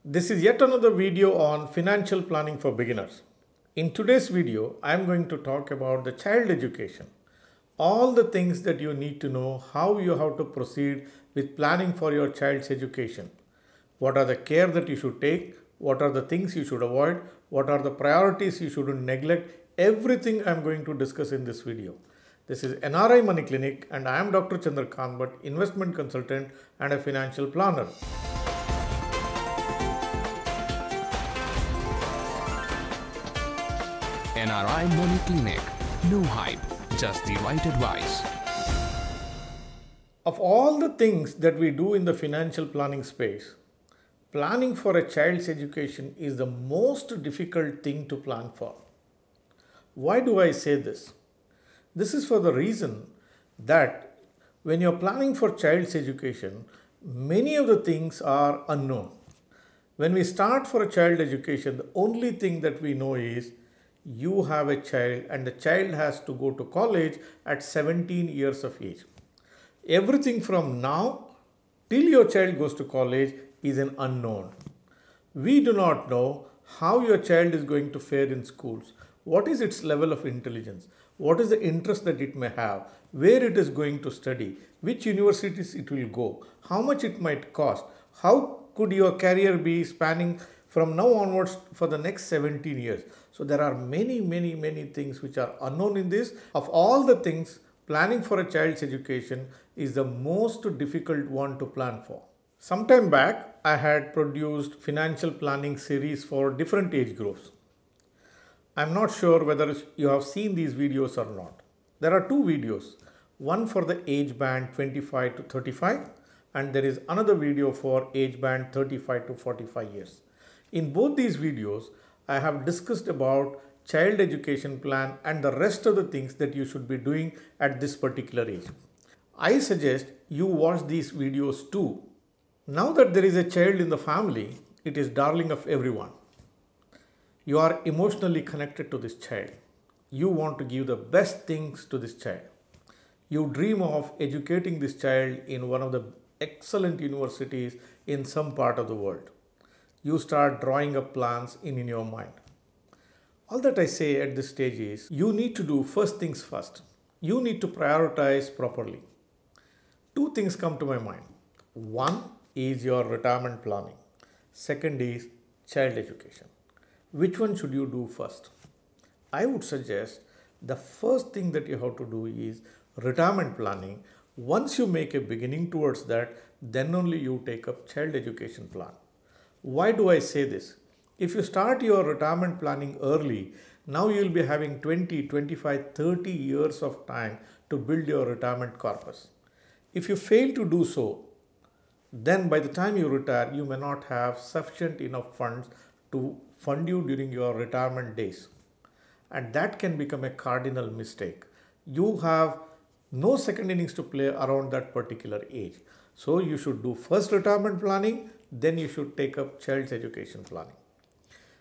This is yet another video on financial planning for beginners. In today's video, I am going to talk about the child education. All the things that you need to know, how you have to proceed with planning for your child's education. What are the care that you should take? What are the things you should avoid? What are the priorities you shouldn't neglect? Everything I am going to discuss in this video. This is NRI Money Clinic and I am Dr. Chandrakant Bhatt, investment consultant and a financial planner. NRI Money Clinic. No hype, just the right advice. Of all the things that we do in the financial planning space, planning for a child's education is the most difficult thing to plan for. Why do I say this? This is for the reason that when you're planning for child's education, many of the things are unknown. When we start for a child education, the only thing that we know is you have a child and the child has to go to college at 17 years of age. Everything from now till your child goes to college is an unknown. We do not know how your child is going to fare in schools. What is its level of intelligence? What is the interest that it may have? Where it is going to study? Which universities it will go? How much it might cost? How could your career be spanning from now onwards for the next 17 years? So there are many things which are unknown in this. Of all the things, planning for a child's education is the most difficult one to plan for. Sometime back, I had produced financial planning series for different age groups. I'm not sure whether you have seen these videos or not. There are two videos, one for the age band 25 to 35 and there is another video for age band 35 to 45 years. In both these videos, I have discussed about child education plan and the rest of the things that you should be doing at this particular age. I suggest you watch these videos too. Now that there is a child in the family, it is darling of everyone. You are emotionally connected to this child. You want to give the best things to this child. You dream of educating this child in one of the excellent universities in some part of the world. You start drawing up plans in your mind. All that I say at this stage is you need to do first things first. You need to prioritize properly. Two things come to my mind. One is your retirement planning. Second is child education. Which one should you do first? I would suggest the first thing that you have to do is retirement planning. Once you make a beginning towards that, then only you take up child education plan. Why do I say this? If you start your retirement planning early, now you will be having 20, 25, 30 years of time to build your retirement corpus. If you fail to do so, then by the time you retire, you may not have sufficient enough funds to fund you during your retirement days. And that can become a cardinal mistake. You have no second innings to play around that particular age. So you should do first retirement planning, then you should take up child's education planning.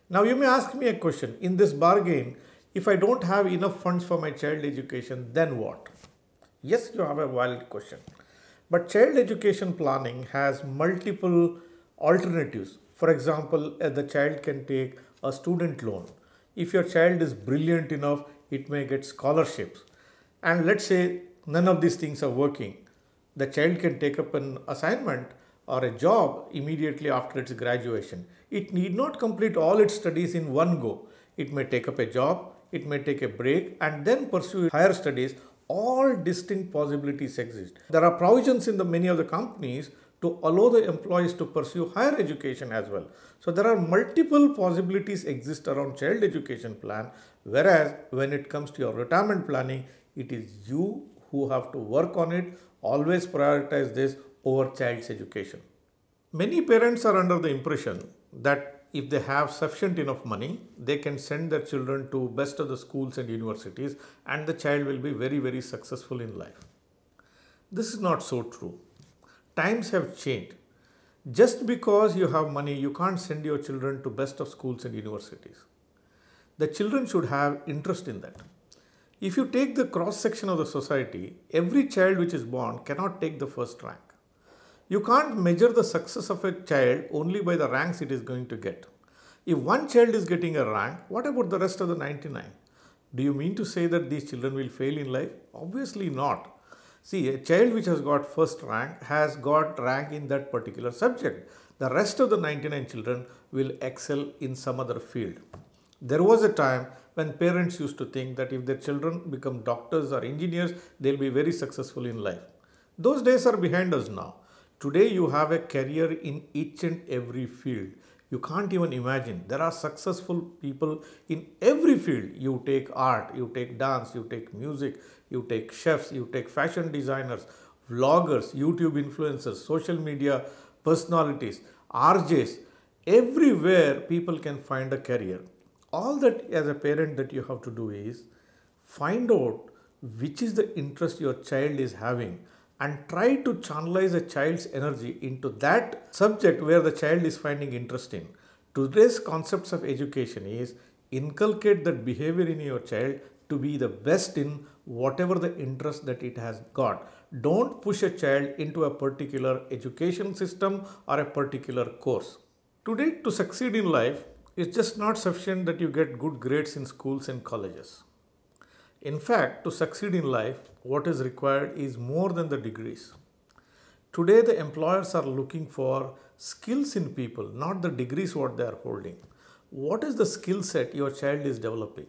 Now you may ask me a question, in this bargain, if I don't have enough funds for my child education, then what? Yes, you have a valid question. But child education planning has multiple alternatives. For example, the child can take a student loan. If your child is brilliant enough, it may get scholarships. And let's say none of these things are working. The child can take up an assignment or a job immediately after its graduation. It need not complete all its studies in one go. It may take up a job, it may take a break and then pursue higher studies. All distinct possibilities exist. There are provisions in many of the companies to allow the employees to pursue higher education as well. So there are multiple possibilities exist around child education plan, whereas when it comes to your retirement planning, it is you who have to work on it. Always prioritize this over child's education. Many parents are under the impression that if they have sufficient enough money, they can send their children to best of the schools and universities and the child will be very successful in life. This is not so true. Times have changed. Just because you have money, you can't send your children to best of schools and universities. The children should have interest in that. If you take the cross section of the society, every child which is born cannot take the first rank. You can't measure the success of a child only by the ranks it is going to get. If one child is getting a rank, what about the rest of the 99? Do you mean to say that these children will fail in life? Obviously not. See, a child which has got first rank has got rank in that particular subject. The rest of the 99 children will excel in some other field. There was a time when parents used to think that if their children become doctors or engineers, they'll be very successful in life. Those days are behind us now. Today you have a career in each and every field. You can't even imagine. There are successful people in every field. You take art, you take dance, you take music, you take chefs, you take fashion designers, vloggers, YouTube influencers, social media personalities, RJs. Everywhere people can find a career. All that as a parent that you have to do is find out which is the interest your child is having and try to channelize a child's energy into that subject where the child is finding interest in. Today's concepts of education is inculcate that behavior in your child to be the best in whatever the interest that it has got. Don't push a child into a particular education system or a particular course. Today, to succeed in life, it's just not sufficient that you get good grades in schools and colleges. In fact, to succeed in life, what is required is more than the degrees. Today, the employers are looking for skills in people, not the degrees what they are holding. What is the skill set your child is developing?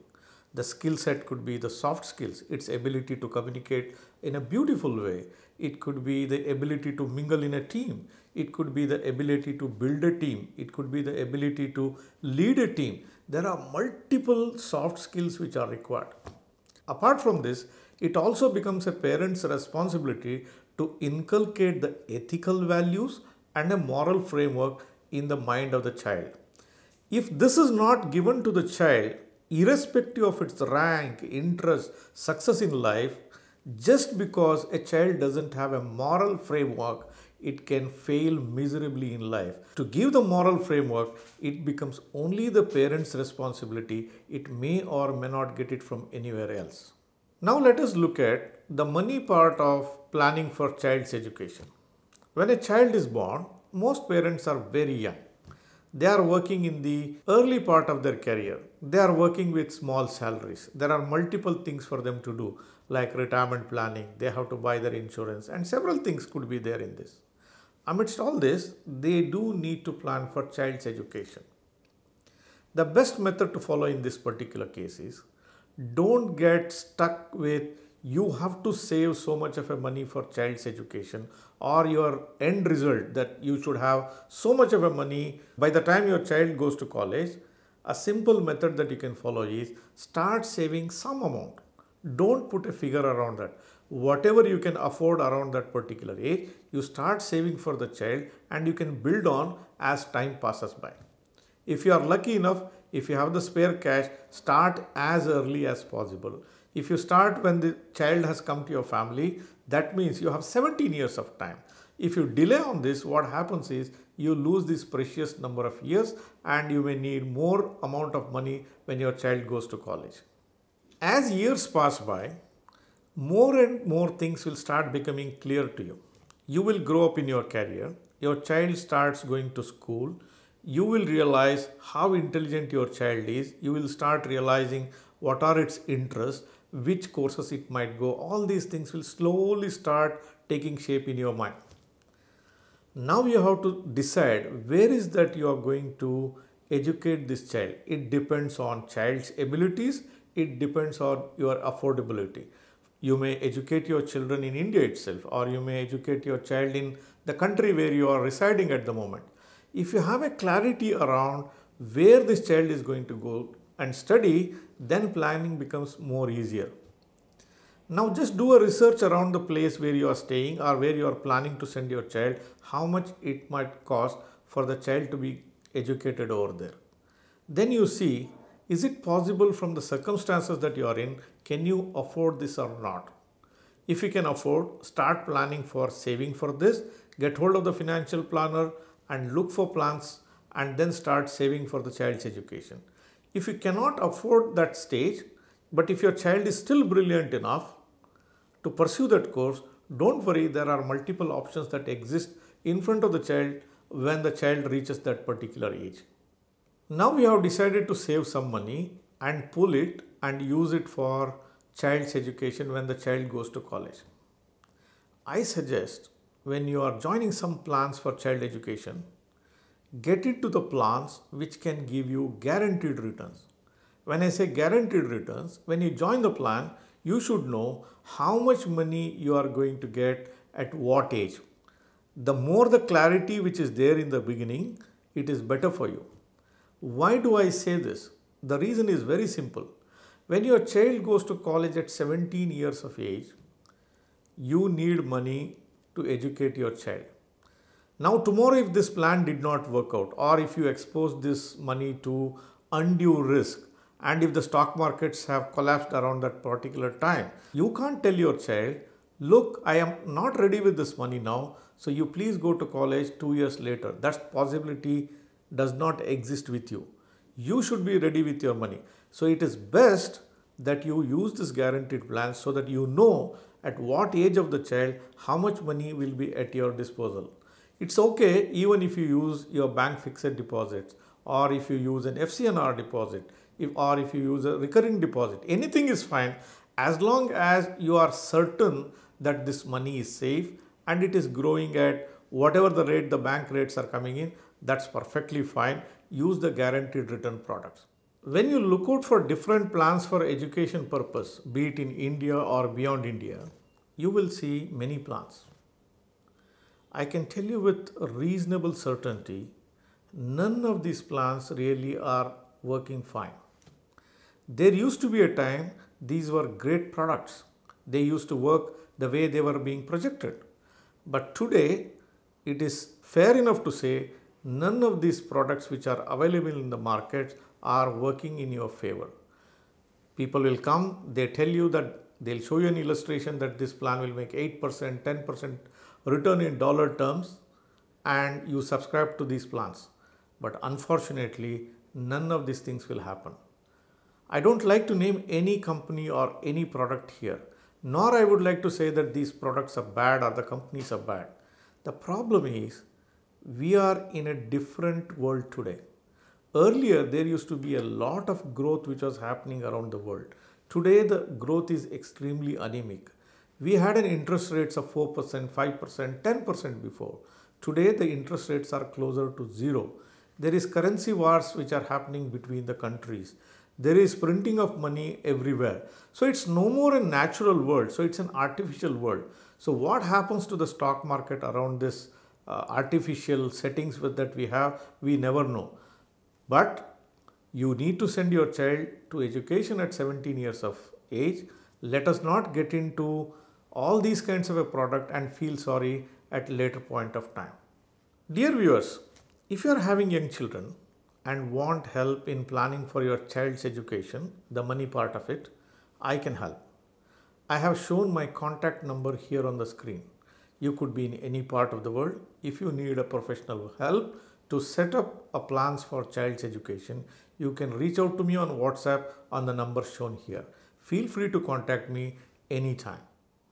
The skill set could be the soft skills, its ability to communicate in a beautiful way. It could be the ability to mingle in a team. It could be the ability to build a team. It could be the ability to lead a team. There are multiple soft skills which are required. Apart from this, it also becomes a parent's responsibility to inculcate the ethical values and a moral framework in the mind of the child. If this is not given to the child, irrespective of its rank, interest, success in life, just because a child doesn't have a moral framework, it can fail miserably in life. To give the moral framework, it becomes only the parent's responsibility. It may or may not get it from anywhere else. Now let us look at the money part of planning for child's education. When a child is born, most parents are very young. They are working in the early part of their career. They are working with small salaries. There are multiple things for them to do, like retirement planning. They have to buy their insurance, and several things could be there in this. Amidst all this, they do need to plan for child's education. The best method to follow in this particular case is don't get stuck with you have to save so much of a money for child's education or your end result that you should have so much of a money by the time your child goes to college. A simple method that you can follow is start saving some amount. Don't put a figure around that. Whatever you can afford around that particular age, you start saving for the child and you can build on as time passes by. If you are lucky enough, if you have the spare cash, start as early as possible. If you start when the child has come to your family, that means you have 17 years of time. If you delay on this, what happens is you lose this precious number of years and you may need more amount of money when your child goes to college. As years pass by, more and more things will start becoming clear to you. You will grow up in your career. Your child starts going to school. You will realize how intelligent your child is. You will start realizing what are its interests, which courses it might go. All these things will slowly start taking shape in your mind. Now you have to decide where is that you are going to educate this child. It depends on child's abilities. It depends on your affordability. You may educate your children in India itself, or you may educate your child in the country where you are residing at the moment. If you have a clarity around where this child is going to go and study, then planning becomes more easier. Now just do a research around the place where you are staying or where you are planning to send your child, how much it might cost for the child to be educated over there. Then you see, is it possible from the circumstances that you are in, can you afford this or not? If you can afford, start planning for saving for this, get hold of the financial planner and look for plans and then start saving for the child's education. If you cannot afford that stage, but if your child is still brilliant enough to pursue that course, don't worry, there are multiple options that exist in front of the child when the child reaches that particular age. Now we have decided to save some money and pull it and use it for child's education when the child goes to college. I suggest when you are joining some plans for child education, get into the plans which can give you guaranteed returns. When I say guaranteed returns, when you join the plan, you should know how much money you are going to get at what age. The more the clarity which is there in the beginning, it is better for you. Why do I say this? The reason is very simple. When your child goes to college at 17 years of age, you need money to educate your child. Now tomorrow if this plan did not work out, or if you expose this money to undue risk, and if the stock markets have collapsed around that particular time, you can't tell your child, look, I am not ready with this money now, so you please go to college 2 years later. That possibility does not exist with you. You should be ready with your money. So it is best that you use this guaranteed plan so that you know at what age of the child how much money will be at your disposal. It's okay even if you use your bank fixed deposits, or if you use an FCNR deposit, or if you use a recurring deposit. Anything is fine as long as you are certain that this money is safe and it is growing at whatever the rate the bank rates are coming in. That's perfectly fine. Use the guaranteed return products. When you look out for different plans for education purpose, be it in India or beyond India, you will see many plans. I can tell you with reasonable certainty, none of these plans really are working fine. There used to be a time these were great products. They used to work the way they were being projected. But today, it is fair enough to say none of these products which are available in the market are working in your favor. People will come, they tell you that they'll show you an illustration that this plan will make 8%, 10% return in dollar terms, and you subscribe to these plans. But unfortunately, none of these things will happen. I don't like to name any company or any product here, nor I would like to say that these products are bad or the companies are bad. The problem is we are in a different world today. Earlier, there used to be a lot of growth which was happening around the world. Today, the growth is extremely anemic. We had an interest rates of 4%, 5%, 10% before. Today, the interest rates are closer to zero. There is currency wars which are happening between the countries. There is printing of money everywhere. So it's no more a natural world. So it's an artificial world. So what happens to the stock market around this artificial settings that we have, we never know. But you need to send your child to education at 17 years of age. Let us not get into all these kinds of a product and feel sorry at a later point of time. Dear viewers, if you are having young children and want help in planning for your child's education, the money part of it, I can help. I have shown my contact number here on the screen. You could be in any part of the world. If you need a professional help to set up a plans for child's education, you can reach out to me on WhatsApp on the number shown here. Feel free to contact me anytime.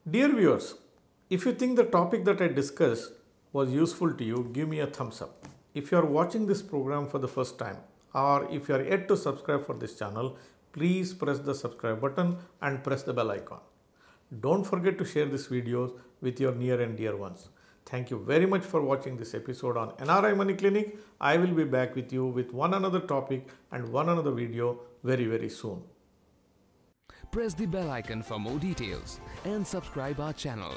Dear viewers, if you think the topic that I discussed was useful to you, give me a thumbs up. If you are watching this program for the first time, or if you are yet to subscribe for this channel, please press the subscribe button and press the bell icon. Don't forget to share this video with your near and dear ones. Thank you very much for watching this episode on NRI Money Clinic. I will be back with you with one another topic and one another video very soon. Press the bell icon for more details and subscribe our channel.